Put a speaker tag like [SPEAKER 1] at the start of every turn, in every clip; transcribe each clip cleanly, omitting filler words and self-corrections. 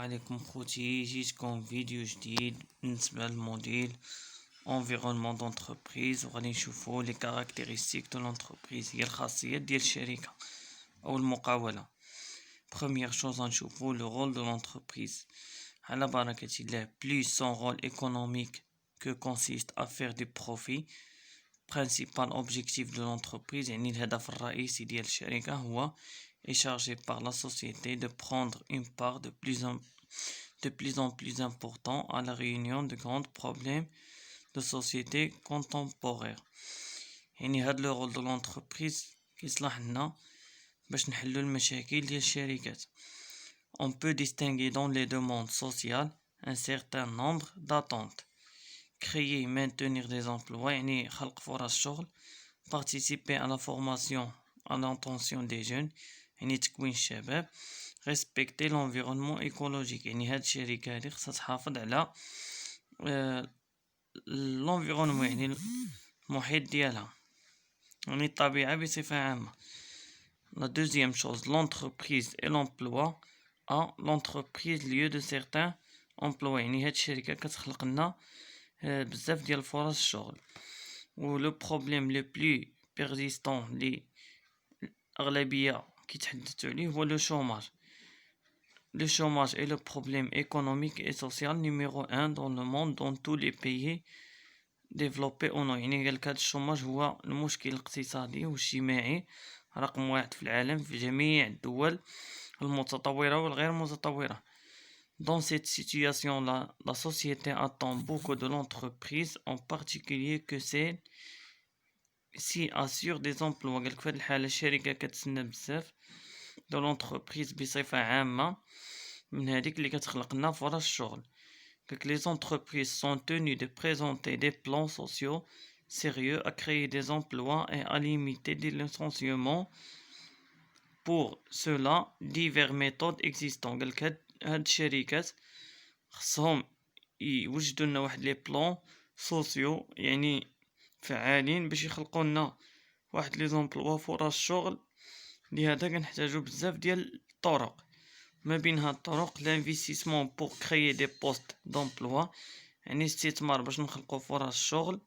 [SPEAKER 1] عليكم خوتي، جيتكم فيديو جديد بالنسبة للموديل environnement d'entreprise وغادي نشوفو لي كاركتيرستيك دو لونتربريز، هي الخاصيات ديال الشركة او المقاولة. première chose غنشوفو le rôle de l'entreprise. على بركة الله. plus son rôle économique que consiste à faire du profit, principal objectif de l'entreprise يعني الهدف الرئيسي ديال الشركة هو est chargé par la société de prendre une part de plus en plus important à la réunion de grands problèmes de société contemporaine. يعني هاد لو رول دو لونتربريز كيصلح لنا باش نحلو المشاكل ديال الشركات. On peut distinguer dans les demandes sociales un certain nombre d'attentes. Créer et maintenir des emplois يعني خلق فرص شغل. Participer à la formation à l'intention des jeunes يعني تكوين الشباب. Respecter l'environnement écologique يعني هاد الشركة هادي خصها تحافظ على l'environnement يعني المحيط ديالها يعني الطبيعة بصفة عامة. La deuxième chose, l'entreprise et l'emploi. L'entreprise lieu de certains emplois يعني هاد الشركة كتخلق لنا بزاف ديال فرص الشغل. و لو بروبليم لو بلو بيرزيستون لي الأغلبية كيتحدثوا عليه هو لو شوماج. Le chômage est le problème économique et social numéro 1 dans le monde dans tous les pays développés ou non. يعني قالك هاد الشوماج هو المشكل الاقتصادي والاجتماعي رقم 1 في العالم في جميع الدول المتطورة والغير متطورة. Dans cette situation, la société attend beaucoup de l'entreprise, en particulier que celle-ci assure des emplois. قالك في هاد الحالة الشركة كتسنى بزاف de l'entreprise بصفة عامة من هذيك اللي كتخلق لنا فرص الشغل. Que les entreprises sont tenues de présenter des plans sociaux sérieux à créer des emplois et à limiter des licenciements. Pour cela, diverses méthodes existent. قالك هاد الشركات خصهم يوجدوا لنا واحد لي بلان سوسيو يعني فعالين باش يخلقوا لنا واحد لي زومبلوا فرص شغل. لهذا كنحتاجو بزاف ديال الطرق، ما بين هاد الطرق l'investissement pour créer des postes d'emploi يعني استثمار باش نخلقو فرص الشغل.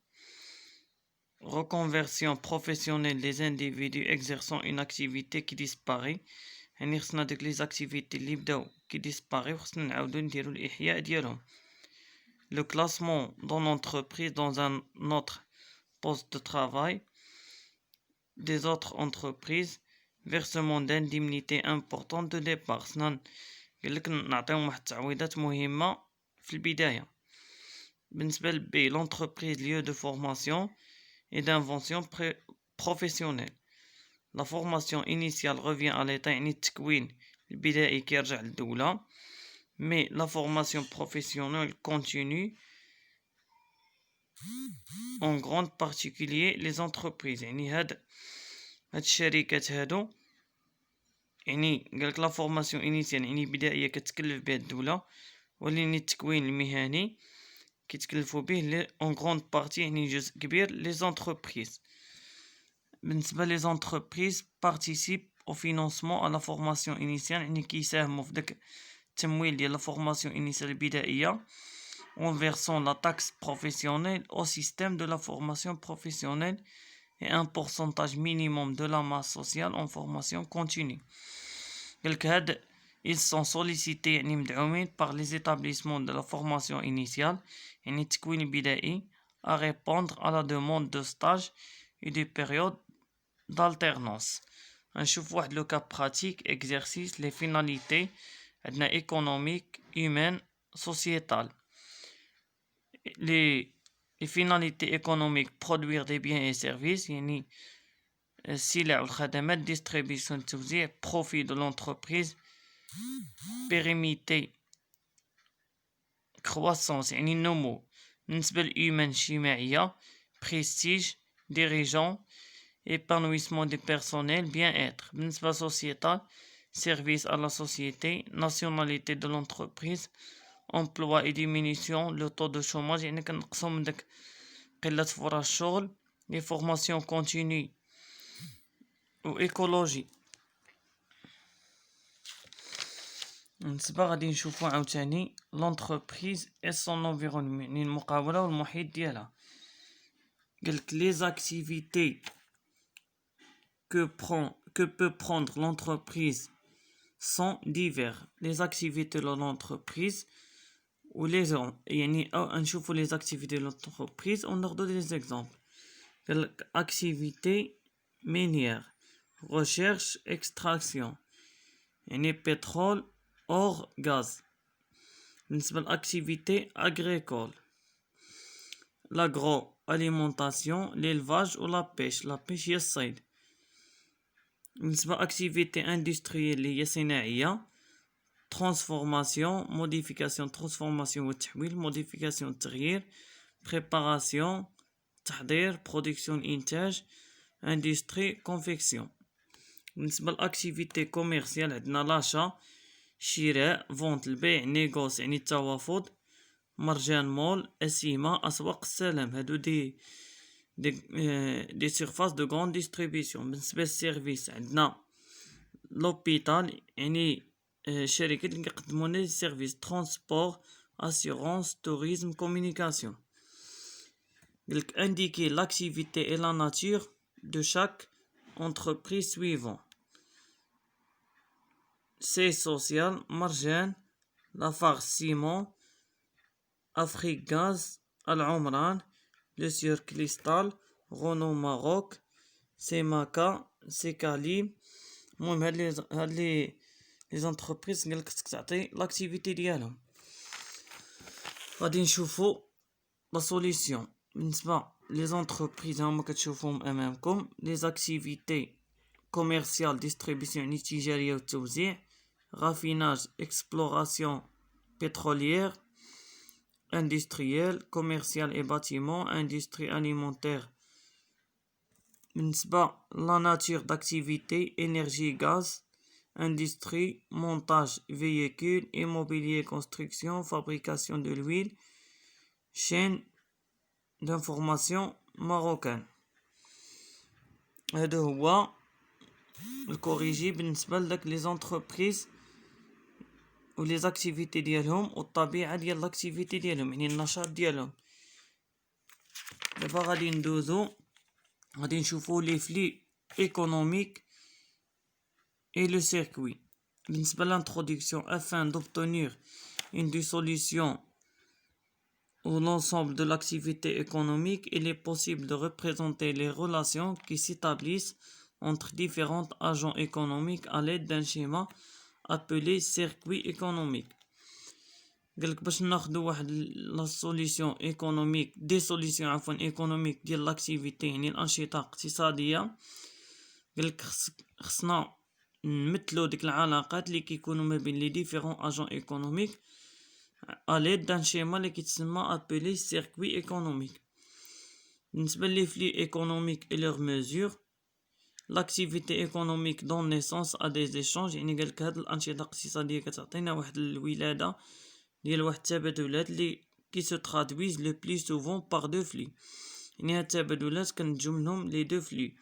[SPEAKER 1] reconversion professionnelle des individus exerçant une activité qui disparaît يعني خصنا ديك لي زاكتيفيتي اللي بداو كي ديسباريو خصنا نعاودو نديرو الاحياء ديالهم. le classement dans l'entreprise dans un autre poste de travail des autres entreprises. versement d'indemnités importantes de départ. خصنا قالك نعطيهم واحد التعويضات مهمة في البداية. بالنسبة لبي l'entreprise lieu de formation et d'invention professionnelle. La formation initiale revient à l'état يعني التكوين البدائي كيرجع للدولة. mais la formation professionnelle continue en grande particulier les entreprises. يعني هاد الشركات هادو يعني قالك لا فورماسيون انيسيال يعني بدائيه كتكلف بها الدوله، ولكن التكوين المهني كيتكلفوا به اون غروند بارتي يعني جزء كبير لي زونتربريز. بالنسبه لي زونتربريز بارتيسيب او فينانسمون على فورماسيون انيسيال يعني كيساهموا في داك التمويل ديال لا فورماسيون انيسيال البدائيه en versant la taxe professionnelle au système de la formation professionnelle et un pourcentage minimum de la masse sociale en formation continue. Ils sont sollicités يعني مدعومين par les établissements de la formation initiale يعني التكوين البدائي à répondre à la demande de stage et des périodes d'alternance. نشوف واحد لو cas pratique exercice les finalités عندنا économique, humaine, sociétale. Les finalités économiques produire des biens et services يعني السلع والخدمات distribution توزيع profit de l'entreprise pérennité croissance يعني النمو. بالنسبة للhumain اجتماعية prestige dirigeant épanouissement du personnel bien-être. بالنسبة للسوسيتال service à la société nationalité de l'entreprise emploi et diminution le taux de chômage يعني كنقصو من داك قلة فرص الشغل. les formations continues ou écologie بالنسبة غادي نشوفو عاوتاني l'entreprise et son environnement، يعني المقاولة والمحيط ديالها. قالك les activités que peut prendre l'entreprise sont divers. Les activités de l'entreprise ou les يعني نشوفو les activités de l'entreprise وناخدو des exemples. قالك activité minière، recherche extraction، يعني pétrole or gaz. بالنسبة l'activité agricole، l'agroalimentation، l'élevage ou la pêche هي الصيد. بالنسبة activité industrielle اللي هي صناعية، transformation، modification، transformation والتحويل، modification التغيير، préparation تحضير، production إنتاج، industrie confection. بالنسبة l'activité commerciale عندنا l'achat شراء، vente البيع، négoce يعني التوافد، مرجان مول، أسيمة أسواق السلام، هادو دي surfaces de grande distribution. بالنسبة للسيرفيس عندنا لوبيتال يعني شركات اللي كيقدموا لنا سيرفيس، ترونسبور، assurance، tourisme، communication. قالك indiquer l'activité et la nature de chaque entreprise suivant. C social، مرجان، Lafarge Ciment، Afrique Gaz، العمران، Le Cristal، Renault Maroc، Semaca، Secali. المهم هاد لي زونتربريز قالك خصك تعطي لاكتيفيتي ديالهم. غادي نشوفو لا سوليسيون. بالنسبة لي زونتربريز هما كتشوفوهم امامكم، لي زاكتيفيتي كوميرسيال، ديستريبيسيون يعني التجارية والتوزيع، رافيناج، اكسبلوراسيون pétrolière، industriel، commercial et bâtiment، industrie alimentaire. بالنسبة la nature d'activité، énergie gaz، industrie، montage véhicule، immobilier construction، fabrication de l'huile، chaîne d'information marocaine. هذا هو الكوريجي بالنسبة لداك لي زونتربريز و لي زاكتيفيتي ديالهم والطبيعة ديال لاكتيفيتي ديالهم يعني النشاط ديالهم. دابا غادي ندوزو غادي نشوفو لي فلي économique et le circuit. بالنسبة l'introduction, afin d'obtenir une dissolution ou l'ensemble de l'activité économique, il est possible de représenter les relations qui s'établissent entre différents agents économiques à l'aide d'un schéma appelé circuit économique. قالك باش ناخدو واحد لا سوليسيون ايكونوميك، دي سوليسيون عفوا ايكونوميك ديال لاكتيفيتي يعني الانشطه اقتصاديه. قالك خصنا نمثلو ديك العلاقات اللي كيكونوا ما بين لي ديفيرون اجون ايكونوميك à l'aide d'un schéma اللي كيتسمى appelé circuit économique. بالنسبة لي flux économiques et leurs mesures، l'activité économique donne naissance à des échanges يعني قالك هاد الأنشطة الاقتصادية كتعطينا واحد الولادة ديال واحد التبادلات اللي كي se traduisent le plus souvent par deux flux. يعني هاد التبادلات كنتجو منهم les deux flux.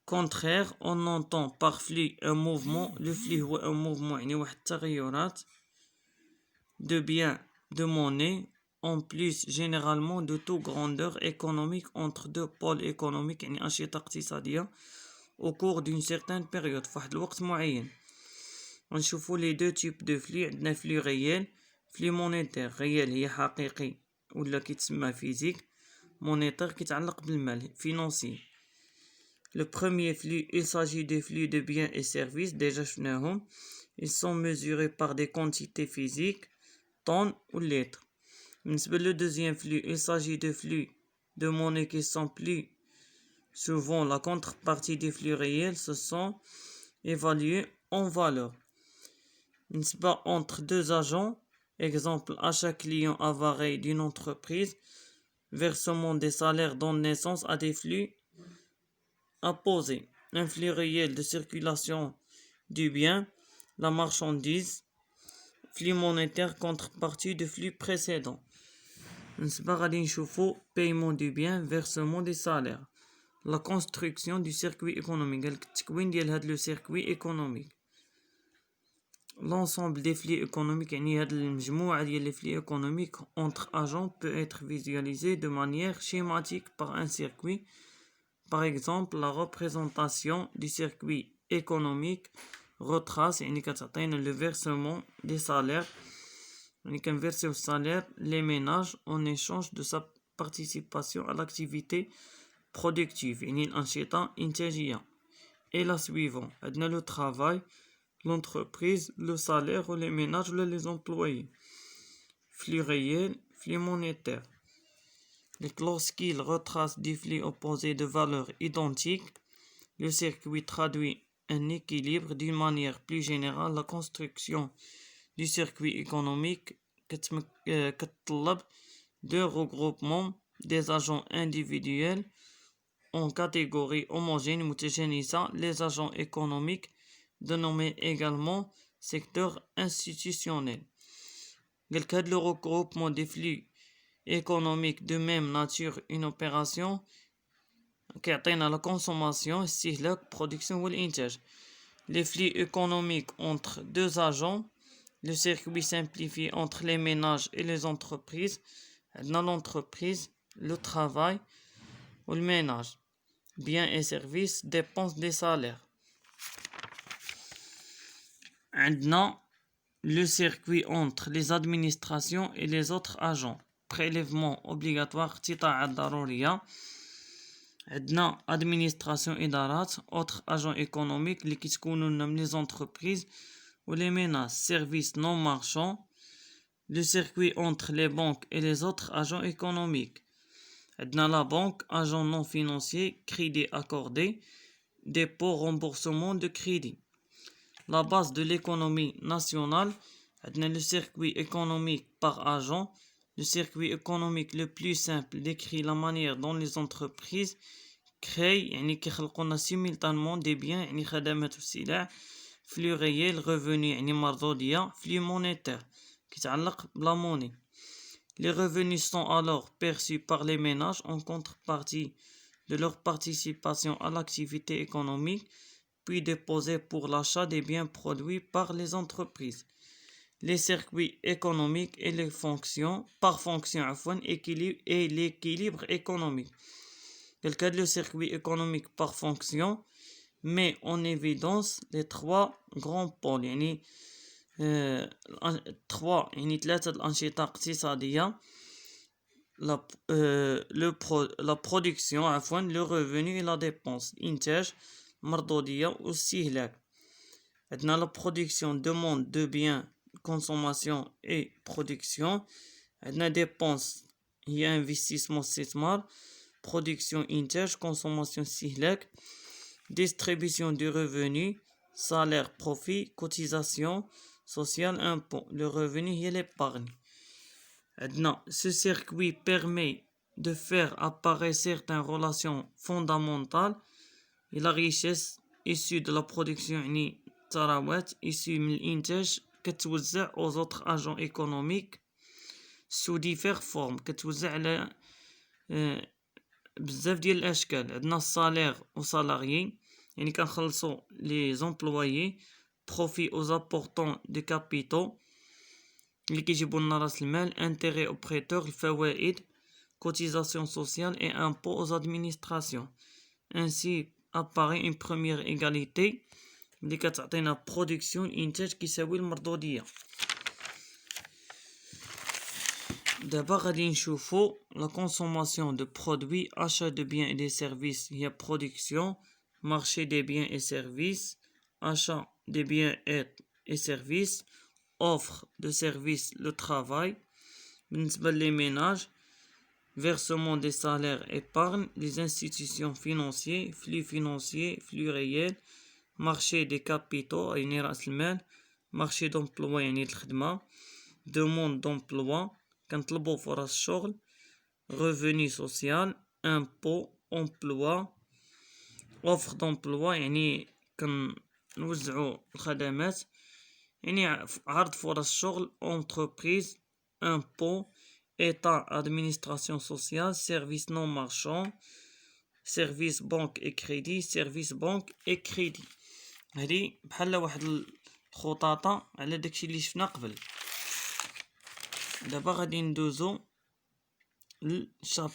[SPEAKER 1] Contraire، on entend par flux un mouvement، le flux هو un mouvement يعني واحد التغيرات de biens, de monnaie, en plus généralement de toute grandeur économique entre deux pôles économiques يعني أنشطة اقتصادية au cours d'une certaine période فواحد الوقت معين. ونشوفو les deux types de flux. عندنا flux réel، flux monétaire. réel هي حقيقي ولا كيتسمى physique، monétaire كيتعلق بالمال financier. Le premier flux, il s'agit de flux de biens et services, déjà شفناهم. Ils sont mesurés par des quantités physiques، tonnes ou litres. بالنسبة le deuxième flux, il s'agit de flux de monnaie qui sont plus souvent la contrepartie des flux réels, se sont évalués en valeur. بالنسبة entre deux agents, exemple achat client avare d'une entreprise, versement des salaires donnent naissance à des flux apposés. Un flux réel de circulation du bien, la marchandise, flux monétaire contrepartie de flux précédent. بالنسبة غادي نشوفو paiement du bien، versement des salaires. La construction du circuit économique، قالك التكوين ديال هاد لو circuit économique. l'ensemble des flux économiques يعني هاد المجموعة ديال les flux économiques entre agents peut être visualisé de manière schématique par un circuit. Par exemple, la représentation du circuit économique retrace يعني كتعطينا le versement des salaires يعني كنفيرسيو السالير les ménages en échange de sa participation à l'activité productive يعني الأنشطة إنتاجية. Et la suivante, عندنا le travail, l'entreprise, le salaire ou les ménages ou les employés. Flux réel, flux monétaire. Lorsqu'il retrace des flux opposés de valeurs identiques, le circuit traduit un équilibre. D'une manière plus générale, la construction du circuit économique كتطلب de regroupement des agents individuels en catégories homogènes متجانسة. Les agents économiques dénommés également secteurs institutionnels. Le regroupement des flux économiques de même nature une opération كيعطينا la consommation, استهلاك, production والإنتاج. Les flux économiques entre deux agents, le circuit simplifié entre les ménages et les entreprises. عندنا l'entreprise, le travail ou le ménage, biens et services, dépenses des salaires. عندنا le circuit entre les administrations et les autres agents, prélèvement obligatoire, اقتطاعات ضرورية. عندنا administration إدارات, autres agents économiques اللي كيتكونوا لنا من les entreprises ou les ménages, services non marchands. Le circuit entre les banques et les autres agents économiques. عندنا la banque, agent non financier, crédit accordé, dépôt, remboursement de crédit. La base de l'économie nationale, عندنا le circuit économique par agent. Le circuit économique le plus simple décrit la manière dont les entreprises créent يعني كيخلقونا simultanément des biens يعني خدمات وسلع. Flux réel, revenu يعني مردودية. Flux monétaire كيتعلق بلا monnaie. Les revenus sont alors perçus par les ménages en contrepartie de leur participation à l'activité économique, puis déposés pour l'achat des biens produits par les entreprises. Les circuits économiques et les fonctions, par fonction, équilibre et l'équilibre économique. Le circuit économique par fonction met en évidence les trois grands pôles يعني ثلاثة الأنشطة اقتصادية la production le revenu et la dépense إنتاج مردودية واستهلاك. عندنا la production demande de biens consommation et production. عندنا dépense هي investissement استثمار, production إنتاج, consommation استهلاك. Distribution du revenu, salaire, profit, cotisation sociale, impôt. Le revenu est l'épargne. Ce circuit permet de faire apparaître certaines relations fondamentales et la richesse issue de la production يعني الثروات issue من الإنتاج كتوزع aux autres agents économiques sous diverses formes. كتوزع على بزاف ديال الاشكال. عندنا الصالير او سالاريي يعني كنخلصوا لي زومبلويي. بروفي aux apportants de capitaux اللي كيجيبوا لنا راس المال. انتيري او بريتور الفوائد. cotisation sociale et impôt aux administrations. Ainsi apparaît une première égalité اللي كتعطينا production الانتاج كيساوي المردوديه. دابا غادي نشوفو la consommation de produits, achat de biens et des services هي production, marché des biens et services, achat des biens et services, offre de services, le travail. بالنسبة les ménages, versement des salaires, épargne, les institutions financières, flux réel, marché des capitaux يعني رأس المال, marché d'emploi يعني الخدمة, demande d'emploi كنطلبوا فرص شغل, revenu social, impôt, emploi, offre d'emploi يعني كنوزعوا الخدمات يعني عرض فرص شغل, entreprise, impôt, état, administration sociale, service non marchand, service banque et crédit, service banque et crédit. هذه بحال واحد خطاطة على داكشي اللي شفنا قبل. دابا غادي ندوزو للشابتر